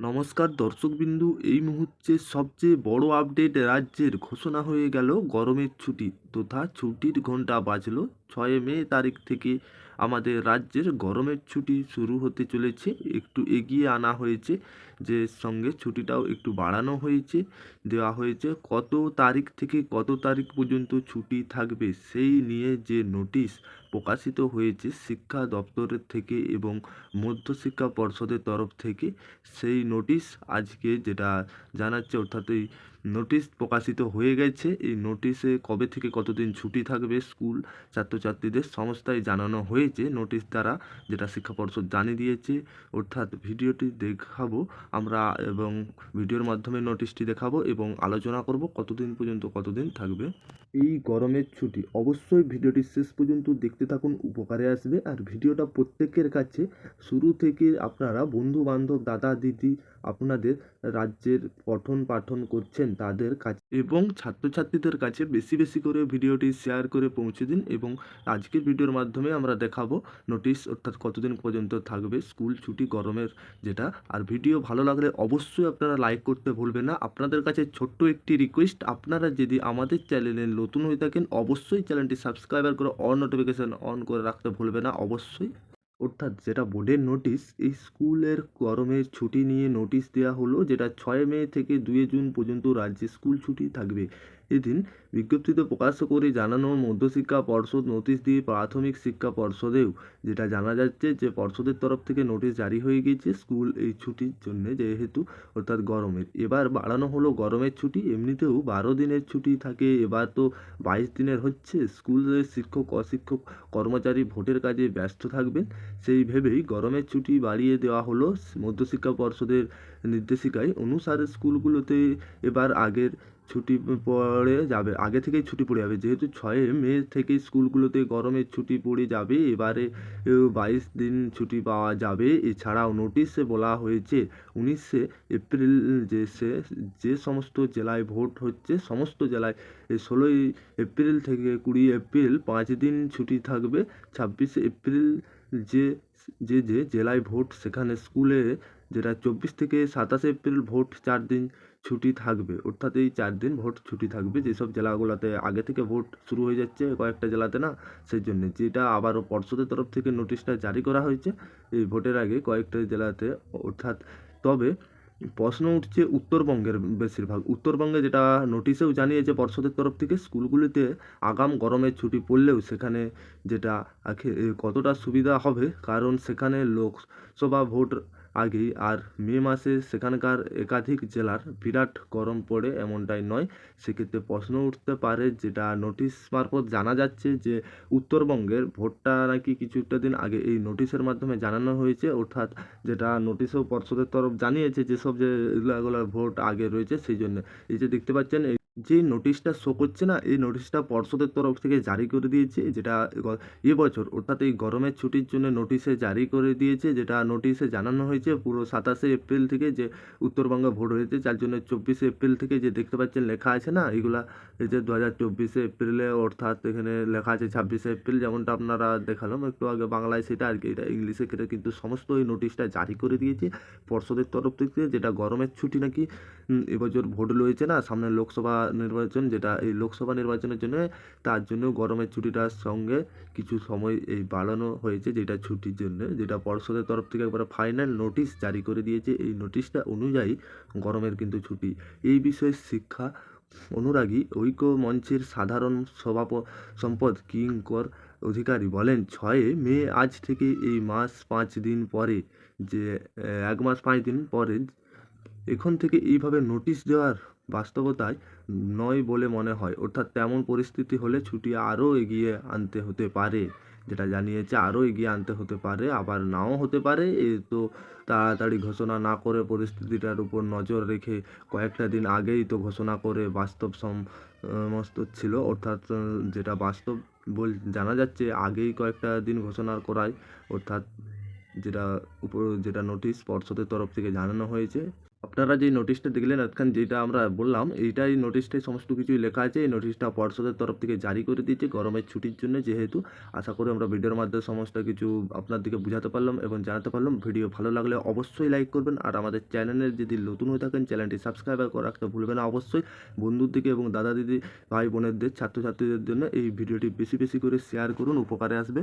নমস্কার দর্শকবিন্দু, এই মুহূর্তে সবচেয়ে বড় আপডেট রাজ্যের ঘোষণা হয়ে গেল গরমের ছুটি তথা ছুটির ঘন্টা বাজলো 6 মে তারিখ থেকে আমাদের রাজ্যের গরমের ছুটি শুরু হতে চলেছে। একটু এগিয়ে আনা হয়েছে, যে সঙ্গে ছুটিটাও একটু বাড়ানো হয়েছে, দেওয়া হয়েছে কত তারিখ থেকে কত তারিখ পর্যন্ত ছুটি থাকবে সেই নিয়ে যে নোটিশ প্রকাশিত হয়েছে শিক্ষা দপ্তরের থেকে এবং মধ্যশিক্ষা পর্ষদের তরফ থেকে। সেই নোটিশ আজকে যেটা জানাচ্ছে, অর্থাৎ এই নোটিশ প্রকাশিত হয়ে গেছে। এই নোটিশে কবে থেকে কতদিন ছুটি থাকবে স্কুল ছাত্রছাত্রীদের সমস্যায় জানানো হয়েছে নোটিশ দ্বারা, যেটা শিক্ষা পর্ষদ জানিয়ে দিয়েছে। অর্থাৎ ভিডিওটি দেখাবো আমরা এবং ভিডিওর মাধ্যমে নোটিশটি দেখাবো এবং আলোচনা করব কতদিন পর্যন্ত কতদিন থাকবে এই গরমের ছুটি। অবশ্যই ভিডিওটি শেষ পর্যন্ত দেখতে থাকুন, উপকারে আসবে। আর ভিডিওটা প্রত্যেকের কাছে শুরু থেকে আপনারা বন্ধু বান্ধব দাদা দিদি আপনাদের রাজ্যের পঠন পাঠন করছেন তাদের কাছে এবং ছাত্রছাত্রীদের কাছে বেশি বেশি করে ভিডিওটি শেয়ার করে পৌঁছে দিন। এবং আজকের ভিডিওর মাধ্যমে আমরা দেখাবো নোটিশ, অর্থাৎ কতদিন পর্যন্ত থাকবে স্কুল ছুটি গরমের যেটা। আর ভিডিও ভালো লাগলে অবশ্যই আপনারা লাইক করতে ভুলবেন না। আপনাদের কাছে ছোট্ট একটি রিকোয়েস্ট, আপনারা যদি আমাদের চ্যানেলে নতুন হয়ে থাকেন অবশ্যই চ্যানেলটি সাবস্ক্রাইবার করে অল নোটিফিকেশান অন করে রাখতে ভুলবেন না অবশ্যই। অর্থাৎ যেটা বোর্ডের নোটিশ, এই স্কুলের গরমের ছুটি নিয়ে নোটিশ দেওয়া হলো, যেটা 6 মে থেকে 2 জুন পর্যন্ত রাজ্যে স্কুল ছুটি থাকবে। এদিন বিজ্ঞপ্তিতে প্রকাশ করে জানানো মধ্যশিক্ষা পর্ষদ নোটিশ দিয়ে প্রাথমিক শিক্ষা পর্ষদেও যেটা জানা যাচ্ছে যে পর্ষদের তরফ থেকে নোটিশ জারি হয়ে গিয়েছে স্কুল এই ছুটির জন্য, যেহেতু অর্থাৎ গরমের এবার বাড়ানো হলো গরমের ছুটি। এমনিতেও 12 দিনের ছুটি থাকে, এবার তো 22 দিনের হচ্ছে। স্কুলের শিক্ষক অশিক্ষক কর্মচারী ভোটের কাজে ব্যস্ত থাকবেন, সেই ভেবেই গরমের ছুটি বাড়িয়ে দেওয়া হলো। মধ্যশিক্ষা পর্ষদের নির্দেশিকায় অনুসারে স্কুলগুলোতে এবার আগের ছুটি পড়ে যাবে, আগে থেকেই ছুটি পড়ে যাবে। যেহেতু 6 মে থেকে স্কুলগুলোতে গরমের ছুটি পড়ে যাবে, এবারে 22 দিন ছুটি পাওয়া যাবে। এছাড়াও নোটিশে বলা হয়েছে 19 এপ্রিল যে সমস্ত জেলায় ভোট হচ্ছে সমস্ত জেলায় 16 এপ্রিল থেকে 20 এপ্রিল 5 দিন ছুটি থাকবে। 26 এপ্রিল যে যে জেলায় ভোট সেখানে স্কুলে যেটা 24 থেকে 27 এপ্রিল ভোট 4 দিন ছুটি থাকবে। অর্থাৎ এই 4 দিন ভোট ছুটি থাকবে যেসব জেলাগুলোতে আগে থেকে ভোট শুরু হয়ে যাচ্ছে কয়েকটা জেলাতে না, সেই জন্যে যেটা আবারও পর্ষদের তরফ থেকে নোটিশটা জারি করা হয়েছে এই ভোটের আগে কয়েকটা জেলাতে। অর্থাৎ তবে প্রশ্ন উঠছে উত্তরবঙ্গের, বেশিরভাগ উত্তরবঙ্গে যেটা নোটিশেও জানিয়েছে পর্ষদের তরফ থেকে স্কুলগুলিতে আগাম গরমের ছুটি পড়লেও সেখানে যেটা কতটা সুবিধা হবে, কারণ সেখানে লোকসভা ভোট আগেই, আর মে মাসে সেখানকার একাধিক জেলার বিরাট গরম পড়ে এমনটাই নয়। সেক্ষেত্রে প্রশ্ন উঠতে পারে, যেটা নোটিশ মারফত জানা যাচ্ছে যে উত্তরবঙ্গের ভোটটা নাকি কিছুটা দিন আগে এই নোটিশের মাধ্যমে জানানো হয়েছে। অর্থাৎ যেটা নোটিশেও পর্ষদের তরফ জানিয়েছে যেসব জেলাগুলোর ভোট আগে রয়েছে, সেই জন্য এই যে দেখতে পাচ্ছেন যে নোটিশটা শো করছে না, এই নোটিশটা পর্ষদের তরফ থেকে জারি করে দিয়েছে, যেটা এবছর অর্থাৎ এই গরমের ছুটির জন্য নোটিশে জারি করে দিয়েছে। যেটা নোটিশে জানানো হয়েছে পুরো 27 এপ্রিল থেকে যে উত্তরবঙ্গে ভোট হয়েছে, যার জন্য 24 এপ্রিল থেকে যে দেখতে পাচ্ছেন লেখা আছে না এগুলা, এই যে 2024 এপ্রিলে, অর্থাৎ এখানে লেখা আছে 26 এপ্রিল, যেমনটা আপনারা দেখালাম একটু আগে বাংলায় সেটা, আর কি এটা ইংলিশে কেটে কিন্তু সমস্ত এই নোটিশটা জারি করে দিয়েছে পর্ষদের তরফ থেকে। যেটা গরমের ছুটি নাকি এবছর ভোট রয়েছে না, সামনে লোকসভা নির্বাচন, যেটা এই লোকসভা নির্বাচনের জন্য, তার জন্য গরমের ছুটিটার সঙ্গে কিছু সময় এই বাড়ানো হয়েছে যেটা ছুটির জন্য, যেটা পর্ষদের তরফ থেকে একবার ফাইনাল নোটিশ জারি করে দিয়েছে। এই নোটিশটা অনুযায়ী গরমের কিন্তু ছুটি। এই বিষয়ে শিক্ষা অনুরাগী ঐক্য মঞ্চের সাধারণ সম্পাদক কিঙ্কর অধিকারী বলেন, 6 মে আজ থেকে এই মাস 5 দিন পরে, যে 1 মাস 5 দিন পরে এখন থেকে এইভাবে নোটিশ দেওয়ার বাস্তবতায় নয় বলে মনে হয়। অর্থাৎ তেমন পরিস্থিতি হলে ছুটি আরও এগিয়ে আনতে হতে পারে, যেটা জানিয়েছে আরও এগিয়ে আনতে হতে পারে, আবার নাও হতে পারে। এ তো তাড়াতাড়ি ঘোষণা না করে পরিস্থিতিটার উপর নজর রেখে কয়েকটা দিন আগেই তো ঘোষণা করে বাস্তব সমস্ত ছিল, অর্থাৎ যেটা বাস্তব জানা যাচ্ছে আগেই কয়েকটা দিন ঘোষণা করায়, অর্থাৎ যেটা নোটিশ পর্ষদের তরফ থেকে জানানো হয়েছে। আপনারা যে নোটিশটা দেখলেন এতক্ষণ যেটা আমরা বললাম এই নোটিশটাই সমস্ত কিছুই লেখা আছে। এই নোটিশটা পর্ষদের তরফ থেকে জারি করে দিয়েছে গরমের ছুটির জন্য। যেহেতু আশা করি আমরা ভিডিওর মাধ্যমে সমস্ত কিছু আপনাদেরকে বুঝাতে পারলাম এবং জানাতে পারলাম। ভিডিও ভালো লাগলে অবশ্যই লাইক করবেন, আর আমাদের চ্যানেলে যদি নতুন হয়ে থাকেন চ্যানেলটি সাবস্ক্রাইব করে রাখতে ভুলবেন না অবশ্যই। বন্ধুদেরকে এবং দাদা দিদি ভাই বোনেদের ছাত্রছাত্রীদের জন্য এই ভিডিওটি বেশি বেশি করে শেয়ার করুন, উপকারে আসবে।